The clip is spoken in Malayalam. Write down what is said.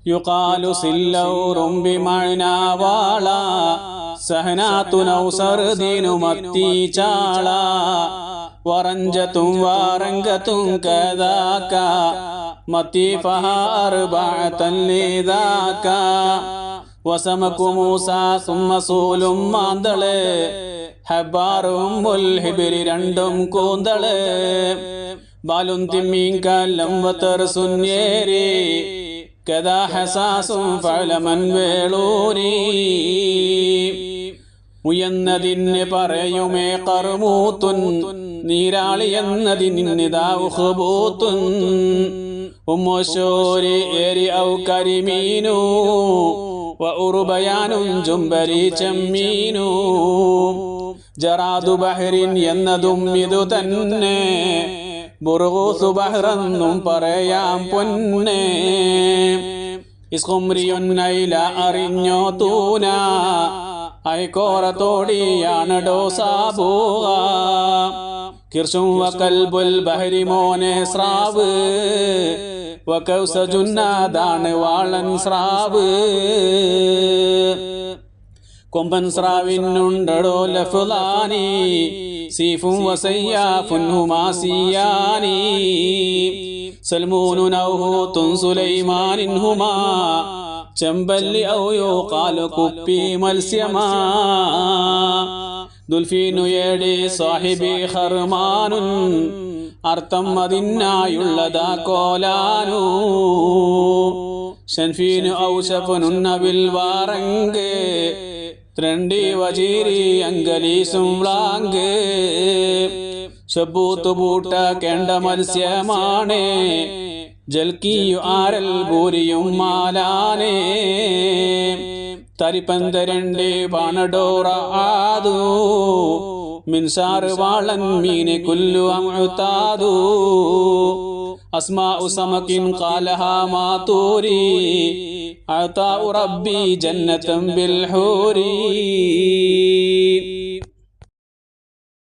യുഖാലു സില്ലൗറും ബിമഅനാ വാള സഹനാതുനൗ സർദീനു മത്തി ചാള വറഞ്ചതും വാറങ്കതും കദാക മത്തി ഫഹർബഅതൻ ലിദാക വസമകു മൂസ സുമ്മ സൂലും മാന്തള് ഹബാറും മുൽഹിബിരി രണ്ടും കൂന്തള് ബാലും തിമ്മീൻ കല്ലം വതർ സുന്നേരി കദാ ഹസാസും ഫലമൻ വേളൂരി ഉയന്നതിന് പറയുമേ കർമൂത്തുൻ നീരാളി എന്നതിനിതാ ഉഖ്ബൂത്തുൻ ഉമ്മുശൂരി ഏരി ഔ കരിമീനു വഉറുബയാനും ജുംബരി ചെമ്മീനു ജറാദു ബഹ്റിൻ എന്നതും ഇതു തന്നെ ബുർഗൂസു ബഹ്റെന്നും പറയാം പൊന്നെ ഇസ്ഖുംറിയുൻ നൈല അറിഞ്ഞോ തൂന ഐക്കോറത്തോടിയാണടോ സാബൂഹ കിർശും വകൽബുൽ ബഹരി മോനെ സ്രാവ് വകൗസജുന്നാദാണ് വാളൻ സ്രാവ് കൊമ്പൻ സ്രാവിനുണ്ടടോ ലഫ്ലാനി സീഫും വസയ്യാഫുൻ ഹുമാസിയാനി സൽമൂനുൻ ഔ ഹൂത്തുൻ സുലൈമാനിൻ ഹുമാ ചെമ്പല്ലി ഔ യുഖാലു കുപ്പി മത്സ്യമാ ദുൽഫീനു ഏടി സാഹിബി ഖർമാനുൻ അർത്ഥം അതിനായുള്ളതാ കോലാനു ഷൻഫീനു ഔശഫുൻ നബിൽ വാറങ്ക് ത്രണ്ടി വജീരി അങ്കലീസും വ്ലാങ്ക് ഷബൂത്ത് പൂട്ട കേണ്ട മത്സ്യമാണേ ജൽക്കിയു ആരൽ ഭൂരിയും മാലാനേ തരിപ്പന്തരണ്ടി ബാണഡോറ ആദു മിൻസാർ വാളൻ മീനെ കുല്ലു അമുതാദു അസ്മാഉ സമകിൻ ഖാലഹാ മാതൂരി അതാഉ റബ്ബി ജന്നതൻ ബിൽ ഹൂരി.